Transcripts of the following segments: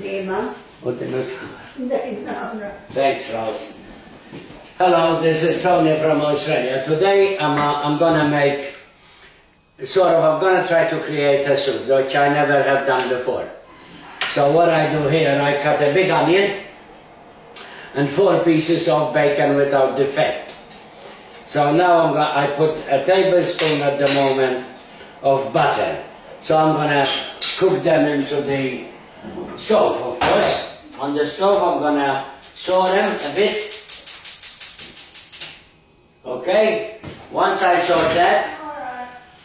Lima. Thanks, Rose. Hello, this is Tony from Australia. Today I'm gonna make I'm gonna try to create a soup which I never have done before. So what I do here, I cut a big onion and 4 pieces of bacon without the fat. So now I put a tablespoon at the moment of butter. So I'm gonna cook them into the stove, of course. On the stove I'm gonna saw them a bit. Okay, once I saw that,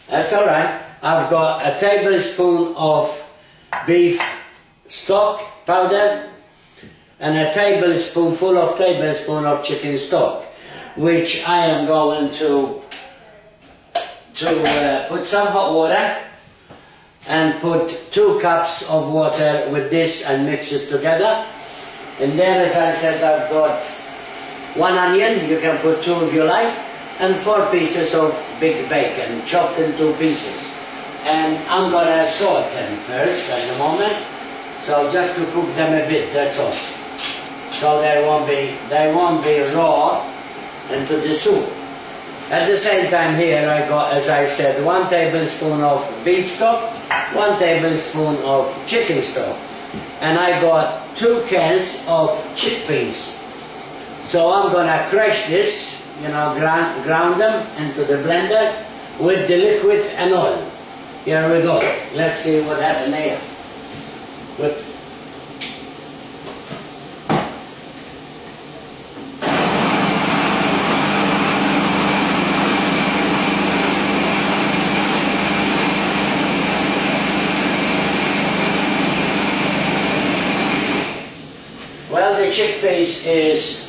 that's alright. I've got a tablespoon of beef stock powder and a tablespoon of chicken stock, which I am going to put some hot water and put 2 cups of water with this and mix it together. And then, as I said, I've got 1 onion, you can put 2 if you like, and 4 pieces of big bacon chopped in 2 pieces. And I'm gonna salt them first at the moment, so just to cook them a bit, that's all. So they won't be raw into the soup. At the same time here I got, as I said, 1 tablespoon of beef stock, 1 tablespoon of chicken stock, and I got 2 cans of chickpeas. So I'm gonna crush this, ground them into the blender with the liquid and oil. Here we go. Let's see what happened here. Good. Well, the chickpeas is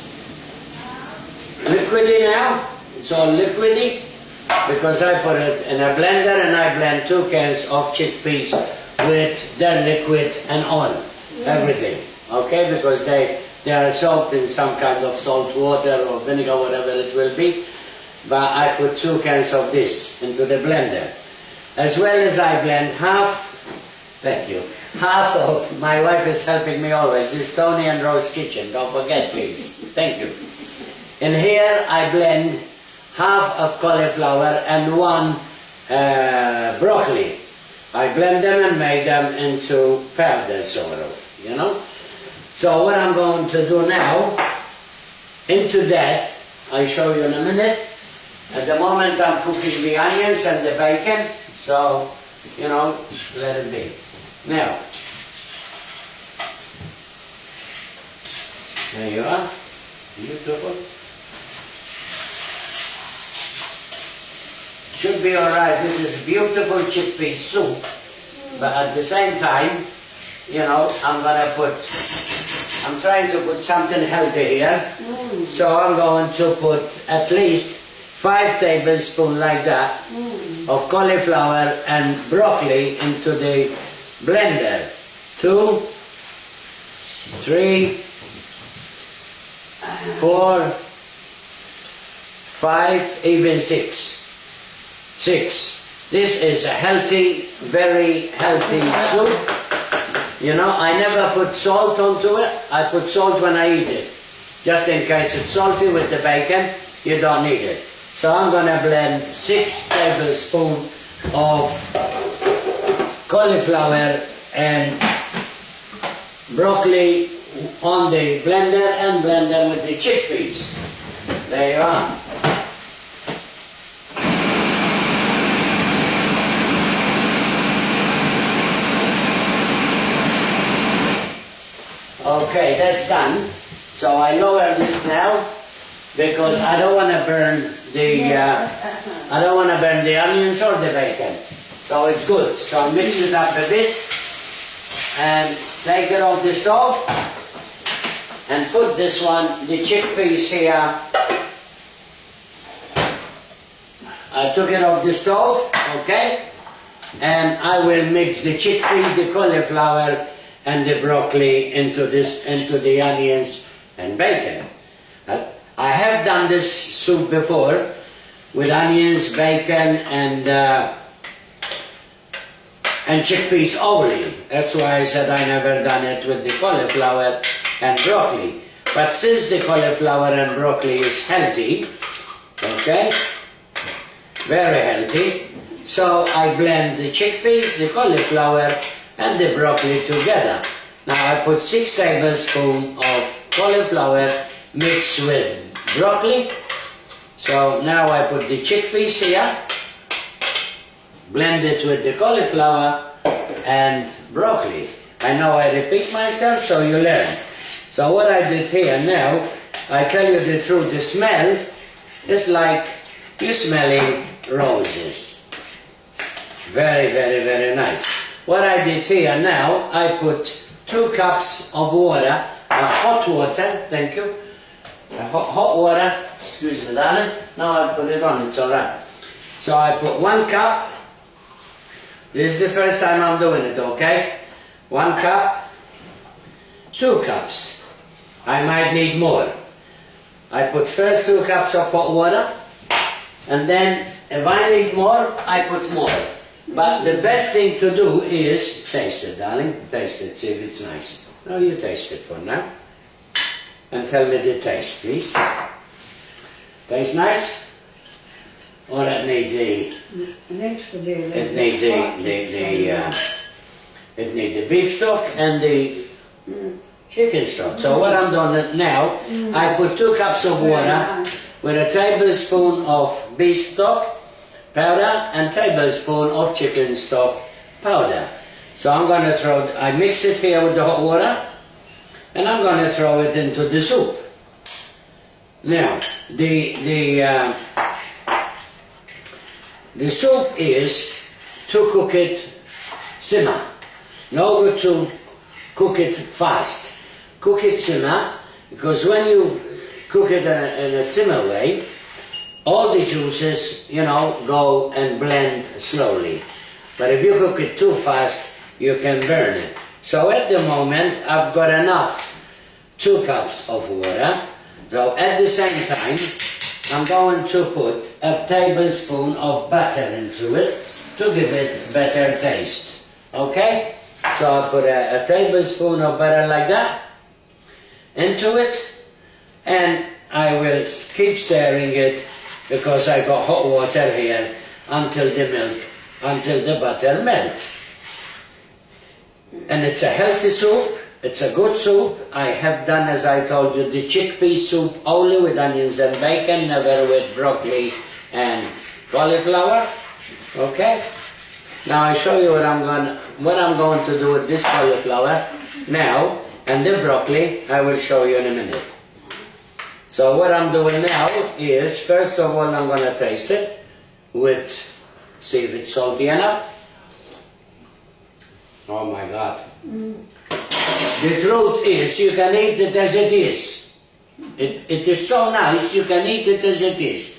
liquidy now. It's all liquidy because I put it in a blender and I blend 2 cans of chickpeas with their liquid and oil, everything. Okay, because they are soaked in some kind of salt water or vinegar, whatever it will be. But I put 2 cans of this into the blender. As well as I blend half of, my wife is helping me always, this Tony and Rose kitchen, don't forget please, thank you. In here I blend half of cauliflower and 1 broccoli. I blend them and make them into powder sort of, So what I'm going to do now, into that, I'll show you in a minute. At the moment I'm cooking the onions and the bacon, so, let it be. Now, there you are, beautiful. Should be alright, this is beautiful chickpea soup, but at the same time, I'm trying to put something healthy here, so I'm going to put at least 5 tablespoons like that of cauliflower and broccoli into the blender. 2, 3, 4, 5, even 6. 6. This is a healthy, very healthy soup. I never put salt onto it. I put salt when I eat it. Just in case it's salty with the bacon, you don't need it. So I'm going to blend 6 tablespoons of cauliflower and broccoli on the blender and blend them with the chickpeas. There you are. Okay, that's done. So I lower this now because I don't want to burn the onions or the bacon. So it's good. So I mix it up a bit and take it off the stove and put this one, the chickpeas here. I took it off the stove, okay, and I will mix the chickpeas, the cauliflower, and the broccoli into the onions and bacon. I have done this soup before with onions, bacon, and and chickpeas only. That's why I said I never done it with the cauliflower and broccoli. But since the cauliflower and broccoli is healthy, okay, very healthy, so I blend the chickpeas, the cauliflower and the broccoli together. Now I put 6 tablespoons of cauliflower mixed with broccoli. So now I put the chickpeas here, blend it with the cauliflower and broccoli. I know I repeat myself, so you learn. So what I did here now, I tell you the truth, the smell is like you're smelling roses. Very, very, very nice. What I did here now, I put 2 cups of water, hot water, thank you. Hot water, excuse me darling, now I put it on, it's alright. So I put 1 cup, this is the first time I'm doing it, okay? 1 cup, 2 cups. I might need more. I put first 2 cups of hot water, and then if I need more, I put more. But the best thing to do is, taste it darling, taste it, see if it's nice. No, you taste it for now. And tell me the taste, please. Taste nice? Or it need the beef stock and the chicken stock. So what I'm doing now, I put 2 cups of water with a tablespoon of beef stock powder and tablespoon of chicken stock powder. So I'm going to I mix it here with the hot water, and I'm going to throw it into the soup. Now, the soup is to cook it simmer. No good to cook it fast. Cook it simmer, because when you cook it in a simmer way, all the juices, you know, go and blend slowly. But if you cook it too fast, you can burn it. So at the moment, I've got enough 2 cups of water. So at the same time, I'm going to put a tablespoon of butter into it to give it better taste. Okay? So I'll put a tablespoon of butter like that into it, and I will keep stirring it because I got hot water here until the butter melts. And it's a healthy soup, it's a good soup. I have done, as I told you, the chickpea soup only with onions and bacon, never with broccoli and cauliflower. Okay? Now I show you what I'm going to do with this cauliflower now, and the broccoli I will show you in a minute. So what I'm doing now is, first of all, I'm going to taste it see if it's salty enough. Oh my God. The truth is, you can eat it as it is. It is so nice, you can eat it as it is.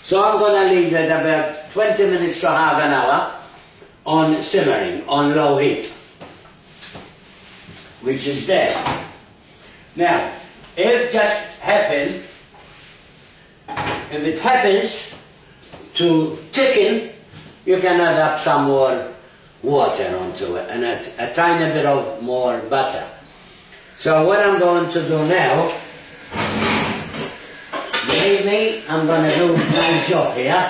So I'm going to leave it about 20 minutes to half an hour on simmering, on low heat, which is there. Now, if it happens to thicken, you can add up some more water onto it and a tiny bit of more butter. So what I'm going to do now, believe me, I'm going to do my job here,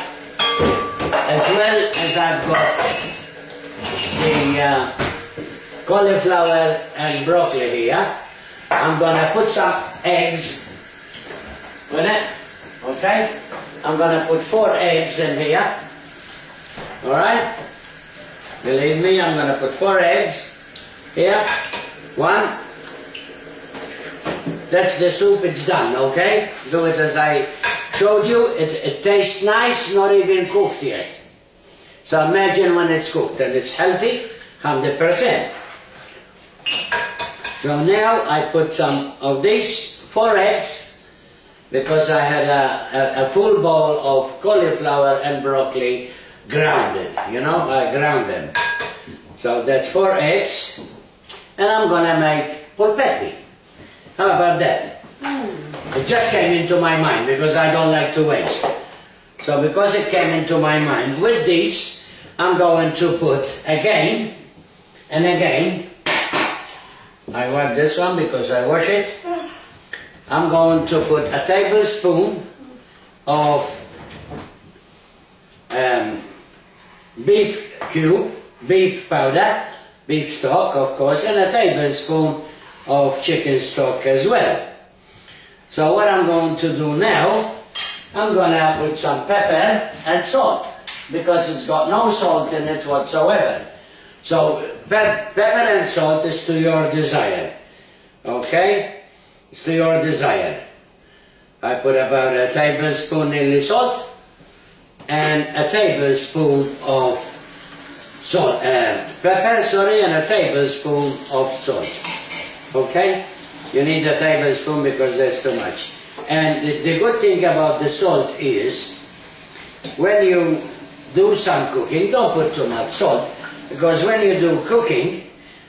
as well as I've got the cauliflower and broccoli here. I'm going to put some eggs with it, okay? I'm going to put 4 eggs in here, alright? Believe me, I'm going to put 4 eggs here. 1. That's the soup, it's done, okay? Do it as I showed you. It tastes nice, not even cooked yet. So imagine when it's cooked, and it's healthy, 100%. So now I put some of these 4 eggs, because I had a full bowl of cauliflower and broccoli grounded, you know, I ground them. So that's 4 eggs, and I'm gonna make polpetti. How about that? It just came into my mind because I don't like to waste. So because it came into my mind, with this, I'm going to put again and again. I wipe this one because I wash it. I'm going to put a tablespoon of beef cube, beef powder, beef stock of course, and a tablespoon of chicken stock as well. So what I'm going to do now, I'm going to put some pepper and salt because it's got no salt in it whatsoever. So pepper and salt is to your desire, okay? It's to your desire. I put about a tablespoon nearly salt and a tablespoon of salt, pepper, and a tablespoon of salt, okay? You need a tablespoon because there's too much. And the good thing about the salt is, when you do some cooking, don't put too much salt, because when you do cooking,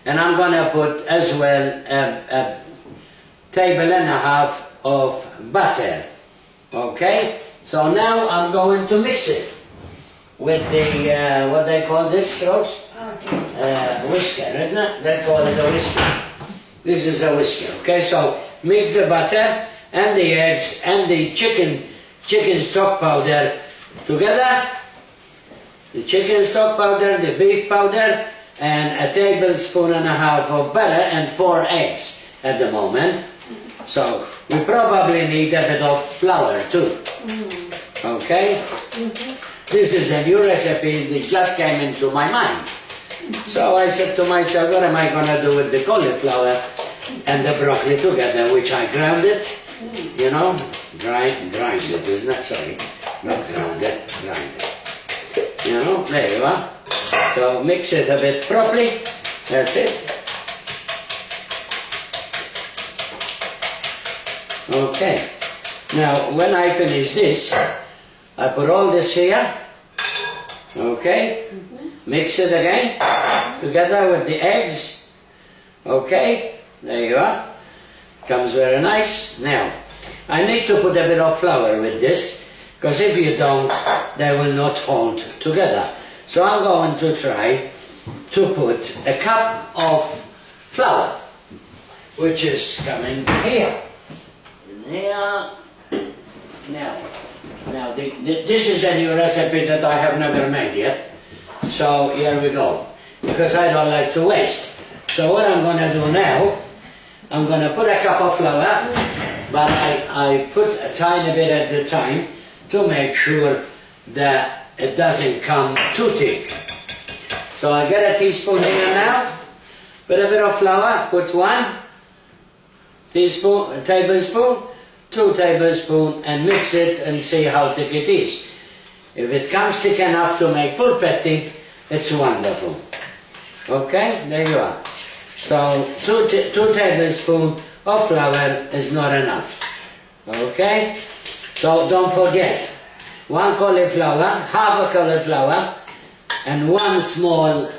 and I'm going to put as well a table and a half of butter, okay? So now I'm going to mix it with the, what they call this, Rose? Whisker, isn't it? They call it a whisker. This is a whisker, okay? So mix the butter and the eggs and the chicken stock powder together. The chicken stock powder, the beef powder, and a tablespoon and a half of butter and 4 eggs at the moment. So we probably need a bit of flour too. Okay? This is a new recipe that just came into my mind. So I said to myself, what am I going to do with the cauliflower and the broccoli together, which I ground it, you know, grind it, isn't it? Sorry, not ground it, grind it. You know, there you are. So mix it a bit properly, that's it. Okay, now when I finish this, I put all this here, okay, mix it again, together with the eggs, okay, there you are, comes very nice. Now, I need to put a bit of flour with this, because if you don't, they will not hold together. So I'm going to try to put a cup of flour, which is coming here. Here. Now this is a new recipe that I have never made yet. So here we go. Because I don't like to waste. So what I'm going to do now, I'm going to put a cup of flour, but I put a tiny bit at the time to make sure that it doesn't come too thick. So I get a teaspoon here now, put a bit of flour, put 1 teaspoon, a tablespoon, 2 tablespoons, and mix it and see how thick it is. If it comes thick enough to make pulpetting, it's wonderful. Okay, there you are. So 2 tablespoons of flour is not enough. Okay, so don't forget, 1 cauliflower, half a cauliflower, and 1 small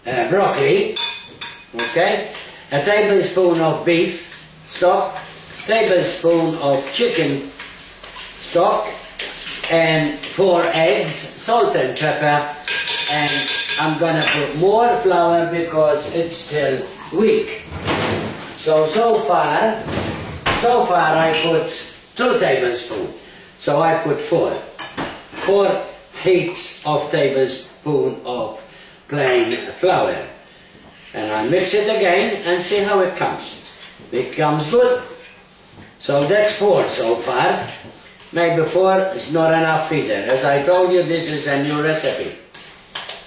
broccoli. Okay, a tablespoon of beef stock, tablespoon of chicken stock, and 4 eggs, salt and pepper, and I'm gonna put more flour because it's still weak. So far I put 2 tablespoons. So I put 4 heaps of tablespoon of plain flour. And I mix it again and see how it comes. It comes good. So that's 4 so far. Maybe 4 is not enough either. As I told you, this is a new recipe.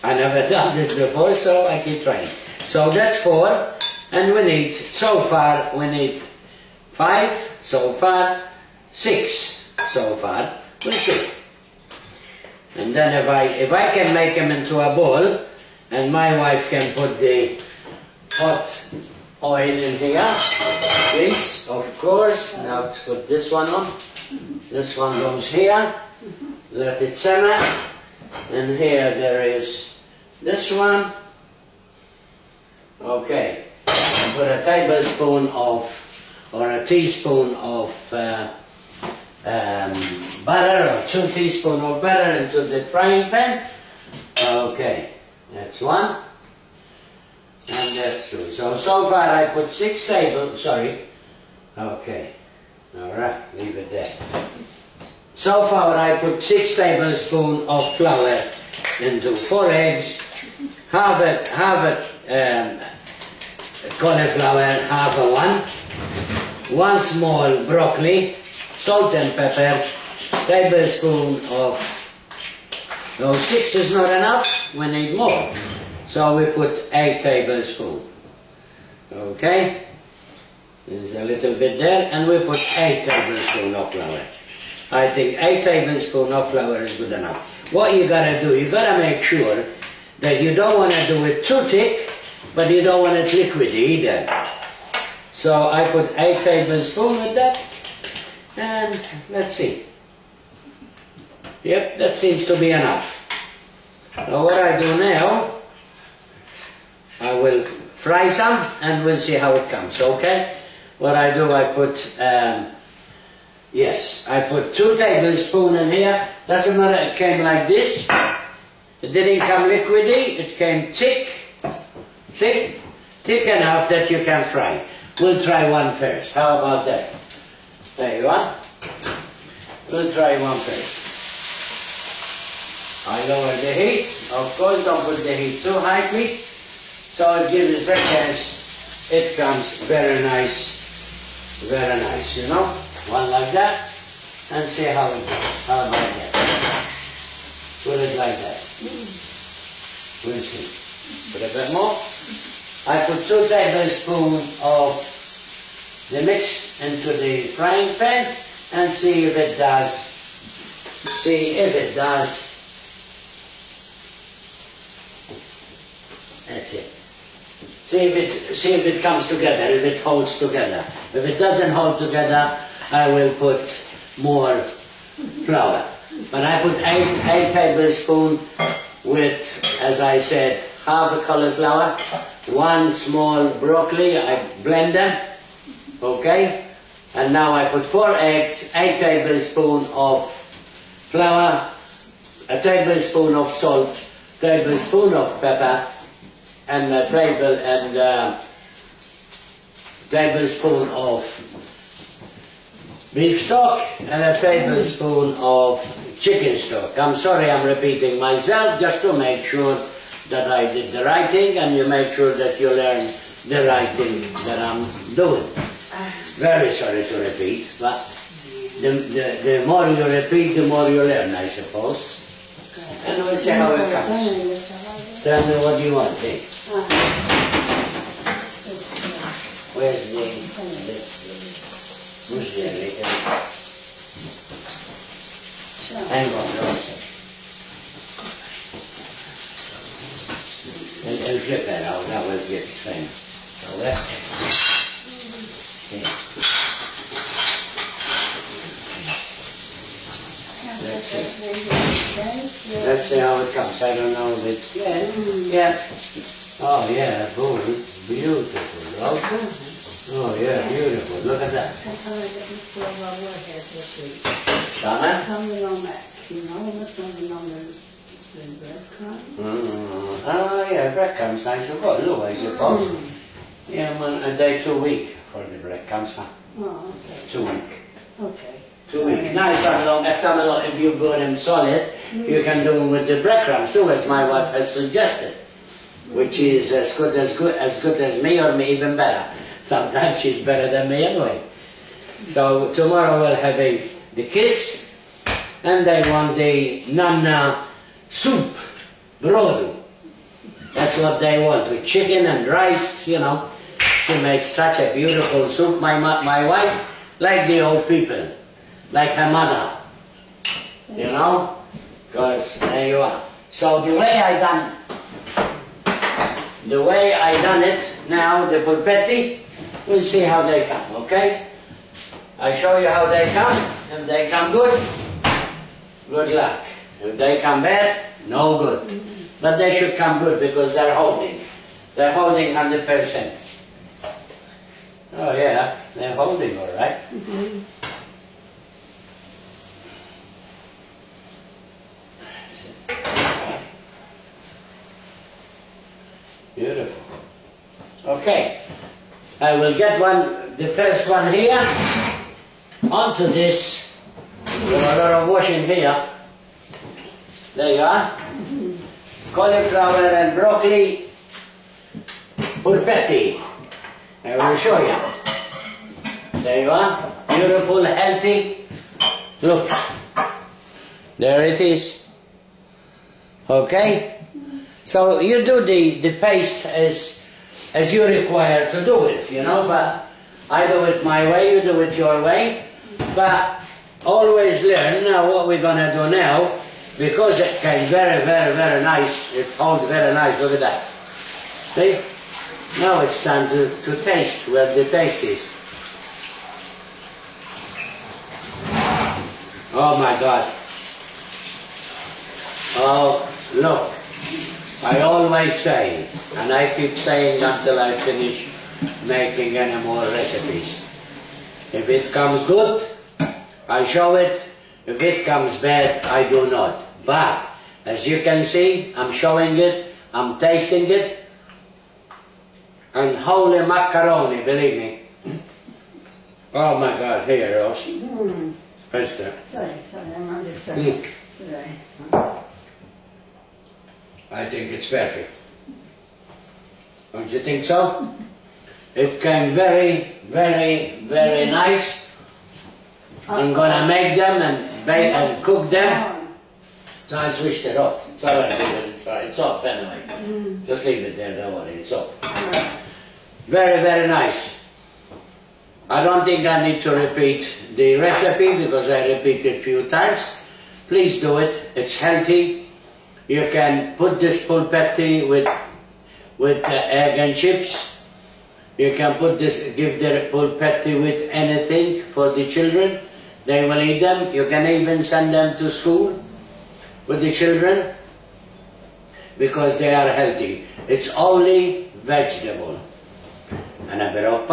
I never done this before, so I keep trying. So that's 4, and we need, so far, we need 5, so far, 6, so far, we'll see. And then if I can make them into a bowl, and my wife can put the hot oil in here, please, of course. Now let's put this one on. This one goes here, let it simmer, and here there is this one. Okay, and put a tablespoon of, or a teaspoon of butter, or 2 teaspoons of butter into the frying pan. Okay, that's one. And that's two. So far I put 6 tables, sorry. Okay, alright, leave it there. So far I put 6 tablespoons of flour into 4 eggs, half a cauliflower, half a one small broccoli, salt and pepper, tablespoon of, no, 6 is not enough, we need more. So we put 8 tablespoons. Okay? There's a little bit there, and we put 8 tablespoons of flour. I think 8 tablespoons of flour is good enough. What you gotta do, you gotta make sure that you don't want to do it too thick, but you don't want it liquidy either. So I put 8 tablespoons with that, and let's see. Yep, that seems to be enough. So what I do now, I will fry some and we'll see how it comes, okay? What I do, I put, yes, I put 2 tablespoons in here. Doesn't matter, it came like this. It didn't come liquidy, it came thick. See? Thick enough that you can fry. We'll try one first. How about that? There you are. We'll try one first. I lower the heat. Of course, don't put the heat too high, please. So it gives a chance. It comes very nice, you know? One like that. And see how it goes. How about that? Put it like that. We'll see. Put a bit more. I put 2 tablespoons of the mix into the frying pan and see if it does. See if it does. That's it. See if it comes together, if it holds together. If it doesn't hold together, I will put more flour. But I put 8 tablespoons with, as I said, half a cauliflower, 1 small broccoli, I blend them, okay? And now I put 4 eggs, 8 tablespoons of flour, a tablespoon of salt, tablespoon of pepper, and a tablespoon of beef stock, and a tablespoon of chicken stock. I'm sorry I'm repeating myself, just to make sure that I did the right thing, and you make sure that you learn the right thing that I'm doing. Very sorry to repeat, but the more you repeat, the more you learn, I suppose. And we'll see how it comes. Tell me what you want, eh? Where's the who's there later? Hang on, don't say. I'll flip that out, that will get Spain. So left. Okay. Let's see. Let's see how it comes. I don't know if it's yeah. Oh yeah, boom. Beautiful. Okay. Oh yeah, beautiful. Look at that. Shana? Oh yeah, breadcrumbs nice to go. Look, I suppose. Yeah, man, they're too weak for the breadcrumbs, huh? Oh, okay. Too weak. Okay. 2 weeks. Nice if you burn them solid, you can do them with the breadcrumbs too, as my wife has suggested, which is as good as me, or even better. Sometimes she's better than me anyway. So tomorrow we're having the kids, and they want the Nana soup, brodu. That's what they want, with chicken and rice, you know. She makes such a beautiful soup. My wife, like the old people, like her mother, you know, because there you are. So the way I done it now, the pulpetti, we'll see how they come, okay? I show you how they come. If they come good, good luck. If they come bad, no good. But they should come good because they're holding. They're holding 100%. Oh yeah, they're holding all right. Okay, I will get the first one here, onto this. There are a lot of washing here. There you are. Cauliflower and broccoli polpetti. I will show you. There you are. Beautiful, healthy. Look. There it is. Okay? So you do the paste as you require to do it, you know, but I do it my way, you do it your way. But always learn now what we're gonna do now, because it came very, very, very nice. It holds very nice, look at that. See? Now it's time to taste where the taste is. Oh my God. Oh, look. I always say, and I keep saying until I finish making any more recipes. If it comes good, I show it. If it comes bad, I do not. But, as you can see, I'm showing it, I'm tasting it, and holy macaroni, believe me. Oh my God, here, Rose. Sorry, I'm on this side. Sorry. I think it's perfect. Don't you think so? It came very, very, very nice. I'm gonna make them and bake and cook them. So I switched it off. It's alright, it's off anyway. Just leave it there, don't worry, it's off. Very, very nice. I don't think I need to repeat the recipe because I repeated a few times. Please do it, it's healthy. You can put this polpetti with egg and chips. You can put this, give the polpetti with anything for the children. They will eat them. You can even send them to school with the children because they are healthy. It's only vegetable. And a bit of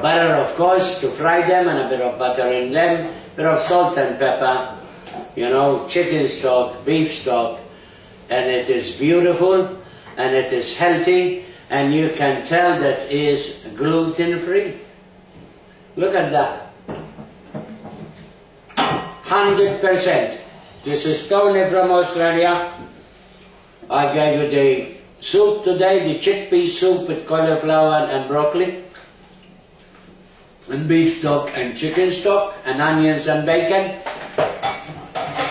butter, of course, to fry them, and a bit of butter in them, a bit of salt and pepper. You know, chicken stock, beef stock, and it is beautiful, and it is healthy, and you can tell that it is gluten-free. Look at that. 100%. This is Tony from Australia. I gave you the soup today, the chickpea soup with cauliflower and broccoli, and beef stock and chicken stock, and onions and bacon.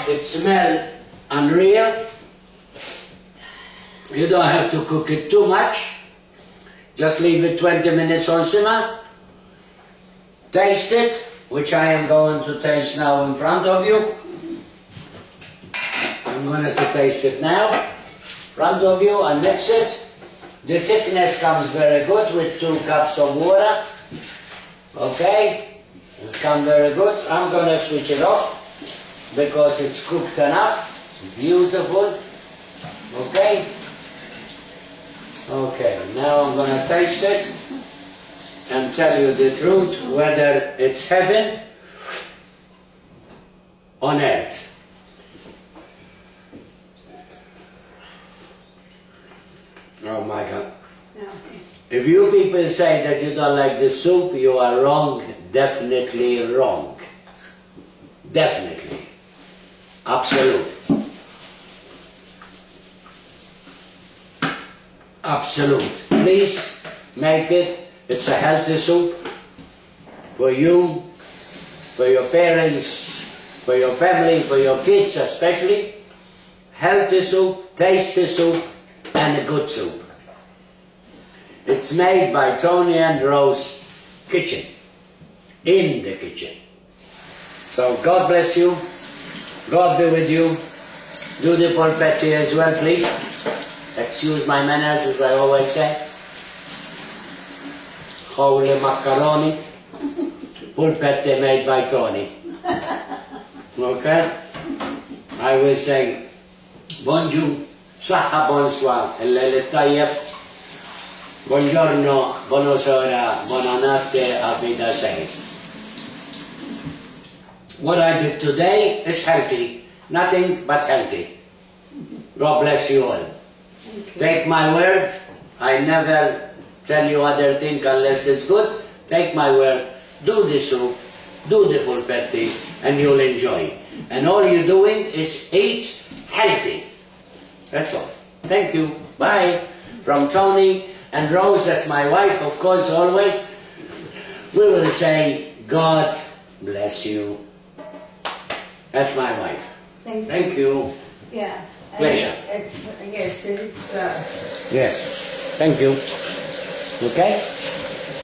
It smells unreal. You don't have to cook it too much. Just leave it 20 minutes on simmer. Taste it, which I am going to taste now in front of you. I'm going to taste it now, in front of you, and mix it. The thickness comes very good with 2 cups of water. Okay, it comes very good. I'm going to switch it off because it's cooked enough. Beautiful. Okay. Okay, now I'm going to taste it and tell you the truth whether it's heaven on earth. Oh my God. If you people say that you don't like the soup, you are wrong. Definitely wrong. Definitely. Absolute. Absolute. Please make it. It's a healthy soup for you, for your parents, for your family, for your kids especially. Healthy soup, tasty soup, and a good soup. It's made by Tony and Rose Kitchen, in the kitchen. So God bless you, God be with you. Do the polpetti as well, please. Excuse my manners, as I always say. Holy macaroni, polpetti made by Tony. Okay? I will say, bonjour, saha, bonsoir, el tayyib. Buongiorno, buonasera, buonanotte, auf Wiedersehen. What I did today is healthy. Nothing but healthy. God bless you all. Take my word. I never tell you other thing unless it's good. Take my word. Do the soup. Do the polpetti, and you'll enjoy. And all you're doing is eat healthy. That's all. Thank you. Bye. From Tony and Rose, that's my wife, of course, always. We will say, God bless you. That's my wife. Thank you. Thank you. Yeah. Pleasure. Yes, it's Yes. Thank you. Okay?